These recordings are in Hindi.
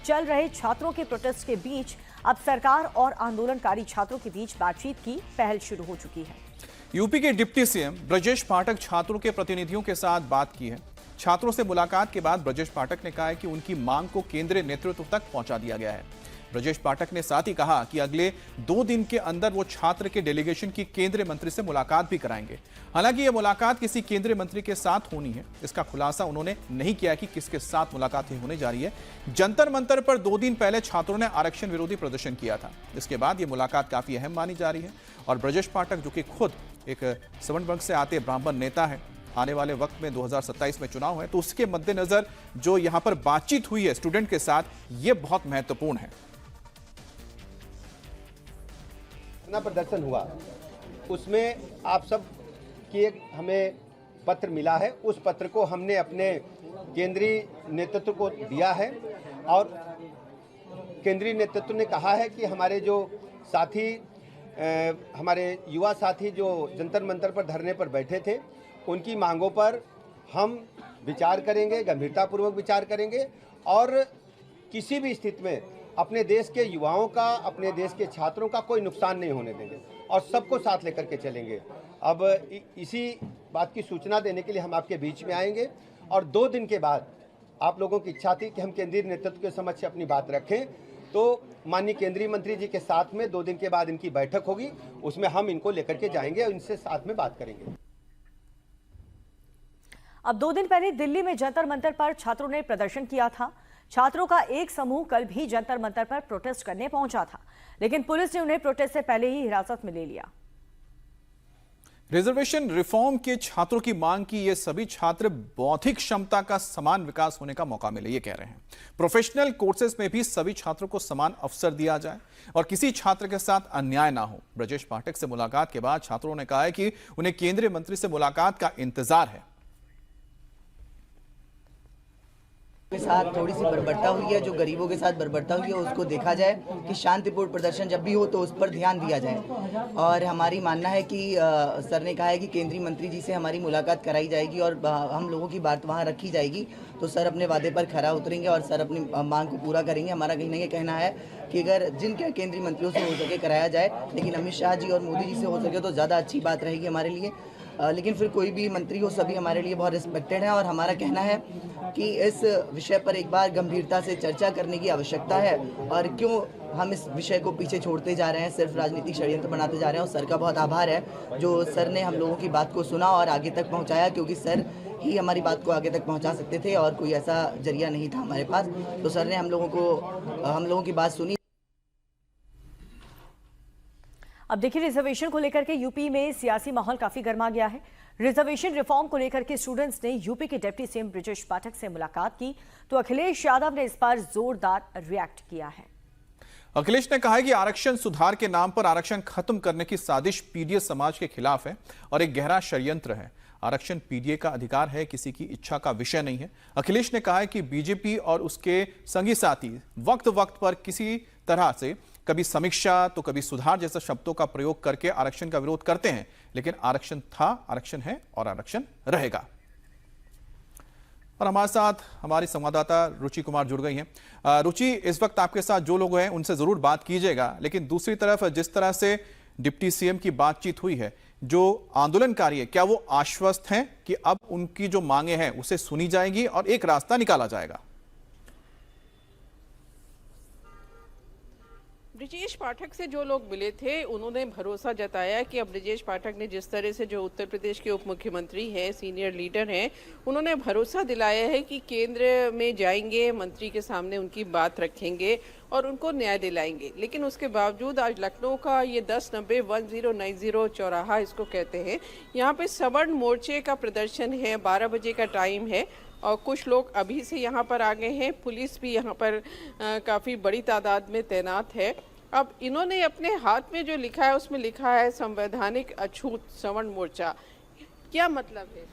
चल रहे छात्रों के प्रोटेस्ट के बीच अब सरकार और आंदोलनकारी छात्रों के बीच बातचीत की पहल शुरू हो चुकी है। यूपी के डिप्टी सीएम ब्रजेश पाठक छात्रों के प्रतिनिधियों के साथ बात की है। छात्रों से मुलाकात के बाद ब्रजेश पाठक ने कहा है कि उनकी मांग को केंद्रीय नेतृत्व तक पहुंचा दिया गया है। ब्रजेश पाठक ने साथ ही कहा कि अगले 2 दिन के अंदर वो छात्र के डेलीगेशन की केंद्रीय मंत्री से मुलाकात भी कराएंगे। हालांकि यह मुलाकात किसी केंद्रीय मंत्री के साथ होनी है, इसका खुलासा उन्होंने नहीं किया कि किसके साथ मुलाकात होने जा रही है। जंतर मंतर पर 2 दिन पहले छात्रों ने आरक्षण विरोधी प्रदर्शन किया था। इसके बाद ये मुलाकात काफी अहम मानी जा रही है और ब्रजेश पाठक, जो कि खुद एक सवर्ण वर्ग से आते ब्राह्मण नेता है, आने वाले वक्त में 2027 में चुनाव है, तो उसके मद्देनजर जो यहां पर बातचीत हुई है स्टूडेंट के साथ, ये बहुत महत्वपूर्ण है। प्रदर्शन हुआ, उसमें आप सब की एक हमें पत्र मिला है। उस पत्र को हमने अपने केंद्रीय नेतृत्व को दिया है और केंद्रीय नेतृत्व ने कहा है कि हमारे जो साथी, हमारे युवा साथी जो जंतर मंतर पर धरने पर बैठे थे, उनकी मांगों पर हम विचार करेंगे, गंभीरतापूर्वक विचार करेंगे और किसी भी स्थिति में अपने देश के युवाओं का, अपने देश के छात्रों का कोई नुकसान नहीं होने देंगे और सबको साथ लेकर के चलेंगे। अब इसी बात की सूचना देने के लिए हम आपके बीच में आएंगे और 2 दिन के बाद आप लोगों की इच्छा थी कि हम केंद्रीय नेतृत्व के समक्ष अपनी बात रखें, तो माननीय केंद्रीय मंत्री जी के साथ में 2 दिन के बाद इनकी बैठक होगी, उसमें हम इनको लेकर के जाएंगे और इनसे साथ में बात करेंगे। अब 2 दिन पहले दिल्ली में जंतर मंतर पर छात्रों ने प्रदर्शन किया था। छात्रों का एक समूह कल भी जंतर मंतर पर प्रोटेस्ट करने पहुंचा था, लेकिन पुलिस ने उन्हें प्रोटेस्ट से पहले ही हिरासत में ले लिया। रिजर्वेशन रिफॉर्म के छात्रों की मांग की ये सभी छात्र बौद्धिक क्षमता का समान विकास होने का मौका मिले, ये कह रहे हैं। प्रोफेशनल कोर्सेज में भी सभी छात्रों को समान अवसर दिया जाए और किसी छात्र के साथ अन्याय ना हो। ब्रजेश पाठक से मुलाकात के बाद छात्रों ने कहा है कि उन्हें केंद्रीय मंत्री से मुलाकात का इंतजार है। के साथ थोड़ी सी बर्बरता हुई है, जो गरीबों के साथ बर्बरता हुई है उसको देखा जाए कि शांतिपूर्ण प्रदर्शन जब भी हो तो उस पर ध्यान दिया जाए। और हमारी मानना है कि सर ने कहा है कि केंद्रीय मंत्री जी से हमारी मुलाकात कराई जाएगी और हम लोगों की बात वहाँ रखी जाएगी, तो सर अपने वादे पर खरा उतरेंगे और सर अपनी मांग को पूरा करेंगे। हमारा कहीं ना कहीं कहना है कि अगर जिनके केंद्रीय मंत्रियों से हो सके कराया जाए, लेकिन अमित शाह जी और मोदी जी से हो सके तो ज़्यादा अच्छी बात रहेगी हमारे लिए। लेकिन फिर कोई भी मंत्री हो, सभी हमारे लिए बहुत रिस्पेक्टेड हैं और हमारा कहना है कि इस विषय पर एक बार गंभीरता से चर्चा करने की आवश्यकता है और क्यों हम इस विषय को पीछे छोड़ते जा रहे हैं, सिर्फ राजनीतिक षड्यंत्र बनाते जा रहे हैं। और सर का बहुत आभार है जो सर ने हम लोगों की बात को सुना और आगे तक पहुंचाया, क्योंकि सर ही हमारी बात को आगे तक पहुंचा सकते थे और कोई ऐसा जरिया नहीं था हमारे पास। तो सर ने हम लोगों की बात सुनी। अब देखिए, रिजर्वेशन को लेकर के यूपी में सियासी माहौल काफी गर्मा गया है। रिजर्वेशन रिफॉर्म को लेकर के स्टूडेंट्स ने यूपी के डिप्टी सीएम ब्रजेश पाठक से मुलाकात की, तो अखिलेश यादव ने इस पर जोरदार रिएक्ट किया है। अखिलेश ने कहा है कि आरक्षण सुधार के नाम पर आरक्षण खत्म करने की साजिश पीडीए समाज के खिलाफ है और एक गहरा षड्यंत्र है। आरक्षण पीडीए का अधिकार है, किसी की इच्छा का विषय नहीं है। अखिलेश ने कहा है कि बीजेपी और उसके संगी साथी वक्त वक्त पर किसी तरह से कभी समीक्षा तो कभी सुधार जैसे शब्दों का प्रयोग करके आरक्षण का विरोध करते हैं, लेकिन आरक्षण था, आरक्षण है और आरक्षण रहेगा। और हमारे साथ हमारी संवाददाता रुचि कुमार जुड़ गई हैं। रुचि, इस वक्त आपके साथ जो लोग हैं उनसे जरूर बात कीजिएगा, लेकिन दूसरी तरफ जिस तरह से डिप्टी सीएम की बातचीत हुई है, जो आंदोलनकारी है, क्या वो आश्वस्त हैं कि अब उनकी जो मांगे हैं उसे सुनी जाएगी और एक रास्ता निकाला जाएगा? ब्रजेश पाठक से जो लोग मिले थे उन्होंने भरोसा जताया कि अब ब्रजेश पाठक ने जिस तरह से, जो उत्तर प्रदेश के उप मुख्यमंत्री हैं, सीनियर लीडर हैं, उन्होंने भरोसा दिलाया है कि केंद्र में जाएंगे, मंत्री के सामने उनकी बात रखेंगे और उनको न्याय दिलाएंगे। लेकिन उसके बावजूद आज लखनऊ का ये 1090 चौराहा इसको कहते हैं, यहाँ पे सवर्ण मोर्चे का प्रदर्शन है। 12 बजे का टाइम है और कुछ लोग अभी से यहाँ पर आ गए हैं। पुलिस भी यहाँ पर काफ़ी बड़ी तादाद में तैनात है। अब इन्होंने अपने हाथ में जो लिखा है उसमें लिखा है संवैधानिक अछूत सवर्ण मोर्चा। क्या मतलब है?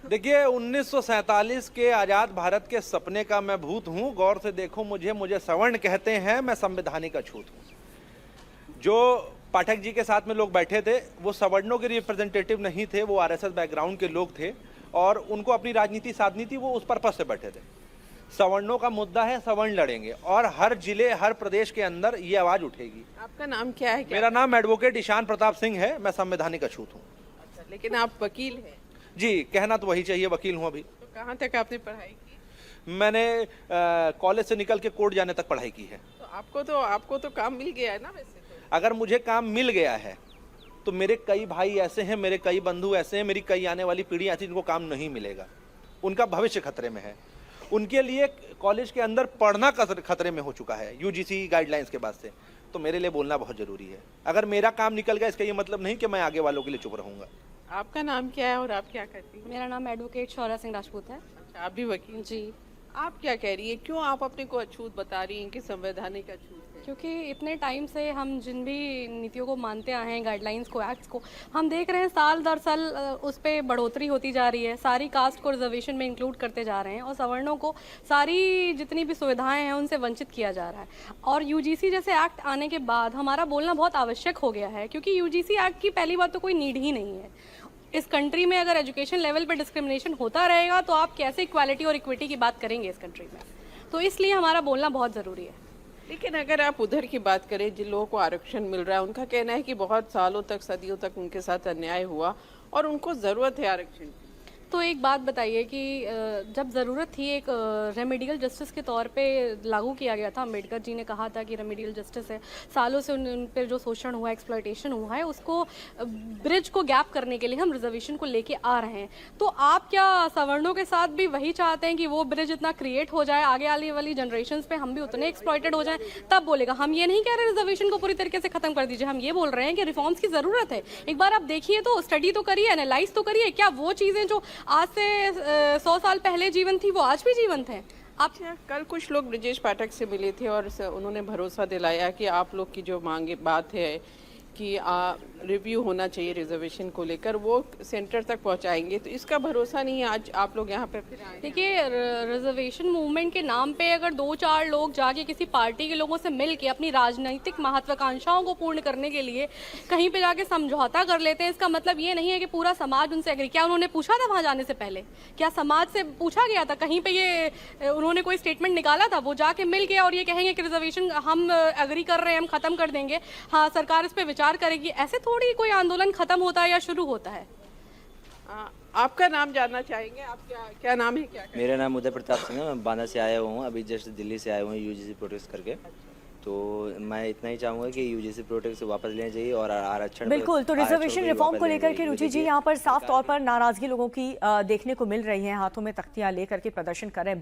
देखिए, 1947 के आज़ाद भारत के सपने का मैं भूत हूँ। गौर से देखो मुझे सवर्ण कहते हैं, मैं संवैधानिक अछूत हूँ। जो पाठक जी के साथ में लोग बैठे थे वो सवर्णों के रिप्रेजेंटेटिव नहीं थे, वो आरएसएस बैकग्राउंड के लोग थे और उनको अपनी राजनीति साधनी थी, वो उस पर्पस से बैठे थे। सवर्णों का मुद्दा है, सवर्ण लड़ेंगे और हर जिले हर प्रदेश के अंदर ये आवाज उठेगी। आपका नाम क्या है? मेरा नाम एडवोकेट ईशान प्रताप सिंह है, मैं संवैधानिक अछूत हूँ। अच्छा, लेकिन आप वकील हैं? जी, कहना तो वही चाहिए, वकील हूँ अभी। तो कहाँ तक आपने पढ़ाई की? मैंने कॉलेज से निकल के कोर्ट जाने तक पढ़ाई की है। तो आपको तो काम मिल गया है ना वैसे तो? अगर मुझे काम मिल गया है तो मेरे कई भाई ऐसे हैं, मेरे कई बंधु ऐसे हैं, मेरी कई आने वाली पीढ़ी ऐसी जिनको काम नहीं मिलेगा, उनका भविष्य खतरे में है। उनके लिए कॉलेज के अंदर पढ़ना खतरे में हो चुका है यूजीसी गाइडलाइंस के बाद से। तो मेरे लिए बोलना बहुत जरूरी है। अगर मेरा काम निकल गया इसका ये मतलब नहीं कि मैं आगे वालों के लिए चुप रहूंगा। आपका नाम क्या है और आप क्या करती हैं? मेरा नाम एडवोकेट शौर्या सिंह राजपूत है। अच्छा, आप भी वकील? जी, आप क्या कह रही है, क्यों आप अपने को अछूत बता रही हैं कि संवैधानिक अछूत है? क्योंकि इतने टाइम से हम जिन भी नीतियों को मानते आए हैं, गाइडलाइंस को, एक्ट्स को, हम देख रहे हैं साल दर साल उस पर बढ़ोतरी होती जा रही है। सारी कास्ट को रिजर्वेशन में इंक्लूड करते जा रहे हैं और सवर्णों को सारी जितनी भी सुविधाएं हैं उनसे वंचित किया जा रहा है। और यूजीसी जैसे एक्ट आने के बाद हमारा बोलना बहुत आवश्यक हो गया है, क्योंकि यूजीसी एक्ट की पहली बात तो कोई नीड ही नहीं है। इस कंट्री में अगर एजुकेशन लेवल पे डिस्क्रिमिनेशन होता रहेगा तो आप कैसे इक्वालिटी और इक्विटी की बात करेंगे इस कंट्री में? तो इसलिए हमारा बोलना बहुत ज़रूरी है। लेकिन अगर आप उधर की बात करें, जिन लोगों को आरक्षण मिल रहा है, उनका कहना है कि बहुत सालों तक, सदियों तक उनके साथ अन्याय हुआ और उनको ज़रूरत है आरक्षण की। तो एक बात बताइए कि जब ज़रूरत थी, एक रेमेडियल जस्टिस के तौर पे लागू किया गया था। अम्बेडकर जी ने कहा था कि रेमेडियल जस्टिस है, सालों से उन पर जो शोषण हुआ, एक्सप्लॉयटेशन हुआ है, उसको ब्रिज को गैप करने के लिए हम रिजर्वेशन को लेके आ रहे हैं। तो आप क्या सवर्णों के साथ भी वही चाहते हैं कि वो ब्रिज इतना क्रिएट हो जाए, आगे आने वाली जनरेशन पे हम भी उतने एक्सप्लॉयटेड हो जाएं, तब बोलेगा? हम ये नहीं कह रहे रिजर्वेशन को पूरी तरीके से खत्म कर दीजिए, हम ये बोल रहे हैं कि रिफॉर्म्स की ज़रूरत है। एक बार आप देखिए, तो स्टडी तो करिए, एनालाइज तो करिए, क्या वो चीज़ें जो आज से 100 साल पहले जीवन थी वो आज भी जीवंत हैं? आप कल कुछ लोग ब्रजेश पाठक से मिले थे और उन्होंने भरोसा दिलाया कि आप लोग की जो मांगे बात है कि रिव्यू होना चाहिए रिजर्वेशन को लेकर, वो सेंटर तक पहुंचाएंगे। तो इसका भरोसा नहीं है, आज आप लोग यहाँ पे फिर आए। देखिए, रिजर्वेशन मूवमेंट के नाम पे अगर 2-4 लोग जाके किसी पार्टी के लोगों से मिल के अपनी राजनीतिक महत्वाकांक्षाओं को पूर्ण करने के लिए कहीं पे जाके समझौता कर लेते हैं, इसका मतलब ये नहीं है कि पूरा समाज उनसे एग्री। क्या उन्होंने पूछा था वहाँ जाने से पहले? क्या समाज से पूछा गया था? कहीं पे ये उन्होंने कोई स्टेटमेंट निकाला था? वो जाके मिल के और ये कहेंगे कि रिजर्वेशन हम एग्री कर रहे हैं, हम खत्म कर देंगे, हाँ सरकार इस पर विचार करेगी। ऐसे थोड़ी कोई आंदोलन खत्म होता है या शुरू होता है। आपका नाम जानना चाहेंगे? आप क्या नाम है? क्या मेरा नाम उदय प्रताप सिंह है, मैं बांदा से आया हुआ हूँ, अभी जस्ट दिल्ली से आया हुआ हूँ यूजीसी प्रोटेस्ट करके। तो मैं इतना ही चाहूंगा कि यूजीसी प्रोटेस्ट से वापस लेना चाहिए और आरक्षण बिल्कुल। तो रिजर्वेशन रिफॉर्म को लेकर के रुचि जी यहाँ पर साफ तौर पर नाराजगी लोगों की देखने को मिल रही है, हाथों में तख्तियां लेकर के प्रदर्शन कर रहे हैं।